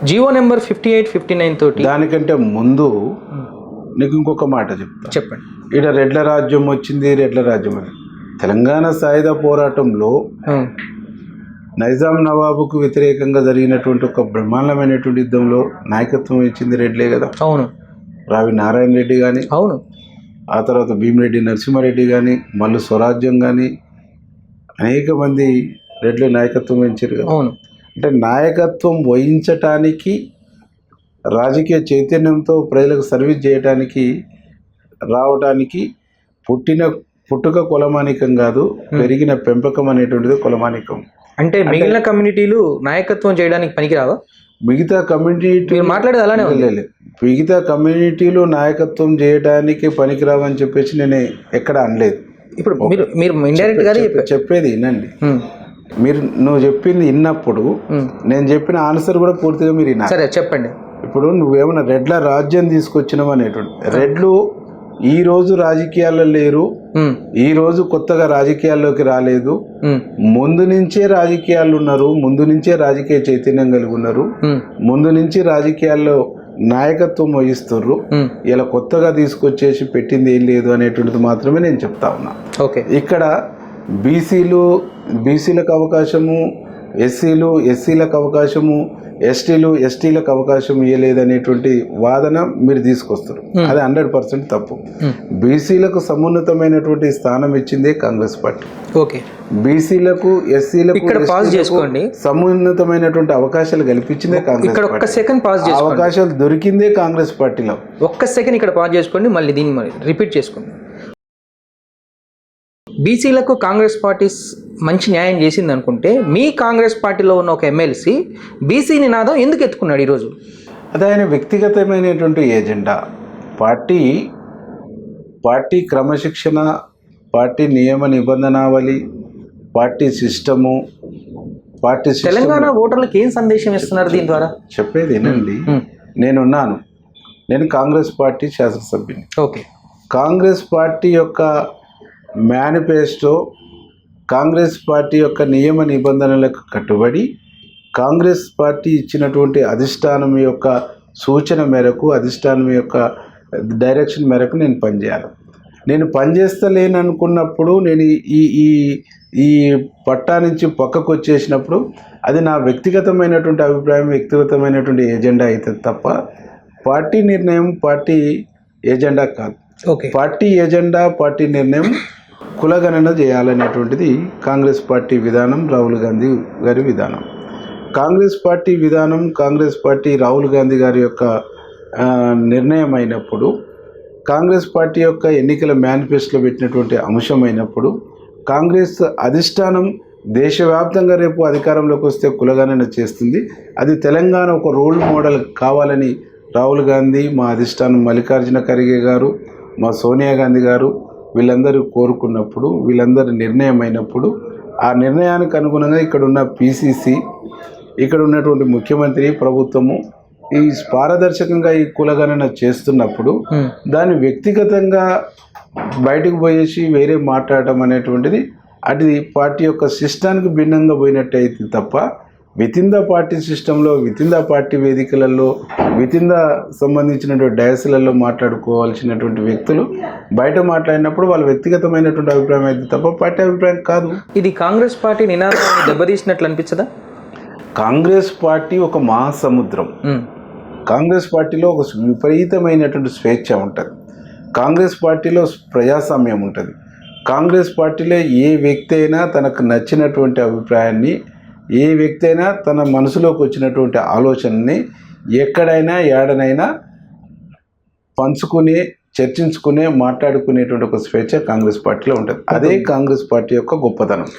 GO number 5859 తోటి దానికంటే ముందు నీకు ఇంకొక మాట చెప్పండి. ఇక్కడ రెడ్ల రాజ్యం వచ్చింది, రెడ్ల రాజ్యం అని. తెలంగాణ సాయుధ పోరాటంలో నైజాం నవాబుకు వ్యతిరేకంగా జరిగినటువంటి ఒక బ్రహ్మాండమైనటువంటి యుద్ధంలో నాయకత్వం ఇచ్చింది రెడ్లే కదా. అవును. రావి నారాయణ రెడ్డి కానీ, అవును, ఆ తర్వాత భీమిరెడ్డి నరసింహారెడ్డి కానీ, మల్లు స్వరాజ్యం కానీ, అనేక మంది రెడ్లు నాయకత్వం వహించారు కదా. అవును. అంటే నాయకత్వం వహించటానికి, రాజకీయ చైతన్యంతో ప్రజలకు సర్వీస్ చేయడానికి రావడానికి పుట్టుక కొలమానికం కాదు, పెరిగిన పెంపకం అనేటువంటిది కొలమానికం. అంటే మిగిలిన కమ్యూనిటీలు నాయకత్వం చేయడానికి పనికిరావా? మిగతా కమ్యూనిటీ మాట్లాడేది అలానే లేదు. మిగతా కమ్యూనిటీలు నాయకత్వం చేయడానికి పనికిరావని చెప్పేసి నేను ఎక్కడ అనలేదు. ఇప్పుడు మీరు ఇండైరెక్ట్ గా చెప్పేది వినండి. నువ్వు చెప్పింది విన్నప్పుడు నేను చెప్పిన ఆన్సర్ కూడా పూర్తిగా మీరు విన్నారు. సరే చెప్పండి. ఇప్పుడు నువ్వేమన్నా రెడ్ల రాజ్యం తీసుకొచ్చినావు అనేటువంటి, రెడ్లు ఈ రోజు రాజకీయాల్లో లేరు, ఈ రోజు కొత్తగా రాజకీయాల్లోకి రాలేదు, ముందు నుంచే రాజకీయాలు ఉన్నారు, ముందు నుంచే రాజకీయ చైతన్యం కలిగి ఉన్నారు, ముందు నుంచి రాజకీయాల్లో నాయకత్వం వహిస్తున్నారు. ఇలా కొత్తగా తీసుకొచ్చేసి పెట్టింది ఏం లేదు అనేటువంటిది మాత్రమే నేను చెప్తా ఉన్నా. ఓకే. ఇక్కడ బీసీలకు అవకాశము, ఎస్సీలకు అవకాశము, ఎస్టీలకు అవకాశం ఇవ్వలేదనేటువంటి వాదన మీరు తీసుకొస్తారు. అది 100% తప్పు. బీసీలకు సమున్నతమైనటువంటి స్థానం ఇచ్చిందే కాంగ్రెస్ పార్టీ. ఓకే. బీసీలకు, ఎస్సీలకు సమున్నతమైనటువంటి అవకాశాలు కల్పించిందే కాంగ్రెస్ పార్టీ. అవకాశాలు దొరికిందే కాంగ్రెస్ పార్టీలో. ఒక్క సెకండ్ ఇక్కడ పాజ్ చేసుకోండి, మళ్ళీ దీన్ని రిపీట్ చేసుకోండి. బీసీలకు కాంగ్రెస్ పార్టీ మంచి న్యాయం చేసింది అనుకుంటే, మీ కాంగ్రెస్ పార్టీలో ఉన్న ఒక ఎమ్మెల్సీ బీసీ నినాదం ఎందుకు ఎత్తుకున్నాడు ఈరోజు? అది ఆయన వ్యక్తిగతమైనటువంటి ఎజెండా. పార్టీ క్రమశిక్షణ, పార్టీ నియమ నిబంధనావళి, పార్టీ సిస్టము, తెలంగాణ ఓటర్లకు ఏం సందేశం ఇస్తున్నారు దీని ద్వారా? చెప్పేది వినండి. నేను కాంగ్రెస్ పార్టీ శాసనసభ్యుని. ఓకే. కాంగ్రెస్ పార్టీ యొక్క మేనిఫెస్టో, కాంగ్రెస్ పార్టీ యొక్క నియమ నిబంధనలకు కట్టుబడి, కాంగ్రెస్ పార్టీ ఇచ్చినటువంటి అధిష్టానం యొక్క సూచన మేరకు, అధిష్టానం యొక్క డైరెక్షన్ మేరకు నేను పనిచేయాలి. నేను పనిచేస్తలేననుకున్నప్పుడు, నేను ఈ పట్టా నుంచి పక్కకు వచ్చేసినప్పుడు అది నా వ్యక్తిగతమైనటువంటి అభిప్రాయం, వ్యక్తిగతమైనటువంటి ఎజెండా అయితే తప్ప పార్టీ నిర్ణయం, పార్టీ ఎజెండా కాదు. పార్టీ ఎజెండా, పార్టీ నిర్ణయం కులగణన చేయాలనేటువంటిది కాంగ్రెస్ పార్టీ విధానం, రాహుల్ గాంధీ గారి విధానం. కాంగ్రెస్ పార్టీ విధానం, కాంగ్రెస్ పార్టీ రాహుల్ గాంధీ గారి యొక్క నిర్ణయం అయినప్పుడు, కాంగ్రెస్ పార్టీ యొక్క ఎన్నికల మేనిఫెస్టోలో పెట్టినటువంటి అంశం అయినప్పుడు, కాంగ్రెస్ అధిష్టానం దేశవ్యాప్తంగా రేపు అధికారంలోకి వస్తే కులగణన చేస్తుంది. అది తెలంగాణ ఒక రోల్ మోడల్ కావాలని రాహుల్ గాంధీ, మా అధిష్టానం మల్లికార్జున ఖర్గే గారు, మా సోనియా గాంధీ గారు వీళ్ళందరూ కోరుకున్నప్పుడు, వీళ్ళందరూ నిర్ణయం అయినప్పుడు, ఆ నిర్ణయానికి అనుగుణంగా ఇక్కడ ఉన్న పిసిసి, ఇక్కడ ఉన్నటువంటి ముఖ్యమంత్రి, ప్రభుత్వము ఈ పారదర్శకంగా ఈ కులగణన చేస్తున్నప్పుడు దాన్ని వ్యక్తిగతంగా బయటకు పోయేసి వేరే మాట్లాడటం అనేటువంటిది అది పార్టీ యొక్క సిస్టానికి భిన్నంగా పోయినట్టయితే తప్ప, వితిన్ ద పార్టీ సిస్టంలో, వితిన్ ద పార్టీ వేదికలలో, వితిన్ ద సంబంధించినటువంటి డయాస్లలో మాట్లాడుకోవాల్సినటువంటి వ్యక్తులు బయట మాట్లాడినప్పుడు వాళ్ళ వ్యక్తిగతమైనటువంటి అభిప్రాయం అయితే తప్ప పార్టీ అభిప్రాయం కాదు. ఇది కాంగ్రెస్ పార్టీ నినాదాన్ని దెబ్బతీసినట్లు అనిపించదా? కాంగ్రెస్ పార్టీ ఒక మహాసముద్రం. కాంగ్రెస్ పార్టీలో ఒక విపరీతమైనటువంటి స్వేచ్ఛ ఉంటుంది. కాంగ్రెస్ పార్టీలో ప్రజాస్వామ్యం ఉంటుంది. కాంగ్రెస్ పార్టీలో ఏ వ్యక్తి అయినా తనకు నచ్చినటువంటి అభిప్రాయాన్ని, ఏ వ్యక్తి అయినా తన మనసులోకి వచ్చినటువంటి ఆలోచనని ఎక్కడైనా ఏడనైనా పంచుకునే, చర్చించుకునే, మాట్లాడుకునేటువంటి ఒక స్వేచ్ఛ కాంగ్రెస్ పార్టీలో ఉంటుంది. అదే కాంగ్రెస్ పార్టీ యొక్క గొప్పతనం.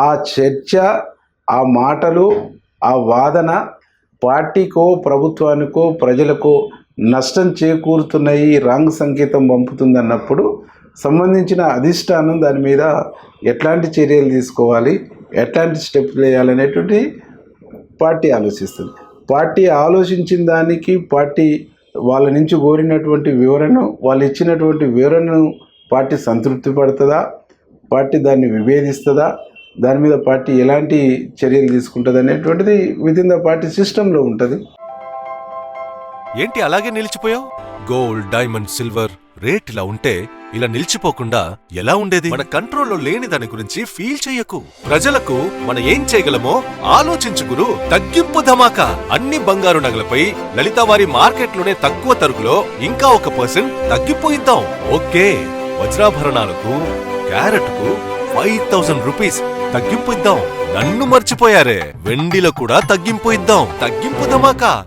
ఆ చర్చ, ఆ మాటలు, ఆ వాదన పార్టీకో, ప్రభుత్వానికో, ప్రజలకో నష్టం చేకూరుతున్నాయి, రాంగ్ సంకేతం పంపుతుంది అన్నప్పుడు సంబంధించిన అధిష్టానం దాని మీద ఎట్లాంటి చర్యలు తీసుకోవాలి, ఎట్లాంటి స్టెప్స్ వేయాలనేటువంటి పార్టీ ఆలోచిస్తుంది. పార్టీ ఆలోచించిన దానికి, పార్టీ వాళ్ళ నుంచి కోరినటువంటి వివరణ, వాళ్ళు ఇచ్చినటువంటి వివరణను పార్టీ సంతృప్తి పడుతుందా, పార్టీ దాన్ని విభేదిస్తుందా, దాని మీద పార్టీ ఎలాంటి చర్యలు తీసుకుంటుంది అనేటువంటిది వితిన్ ద పార్టీ సిస్టంలో ఉంటుంది. ఏంటి అలాగే నిలిచిపోయావు? గోల్డ్, డైమండ్, సిల్వర్ రేట్ ఇలా ఉంటే ఇలా నిలిచిపోకుండా ఎలా ఉండేది? మన కంట్రోల్లో లేని దాని గురించి ఫీల్ చెయ్యకు. ప్రజలకు మనం ఏం చేయగలమో ఆలోచించు గురు. తగ్గింపు ధమాకా. అన్ని బంగారు నగలపై లలిత వారి మార్కెట్లోనే తక్కువ తరుగులో ఇంకా 1% తగ్గింపు ఇద్దాం. ఓకే, వజ్రాభరణాలకు క్యారెట్కు 5000 రూపీస్ తగ్గింపు ఇద్దాం. నన్ను మర్చిపోయారే, వెండిలో కూడా తగ్గింపు ఇద్దాం. తగ్గింపు ధమాకా.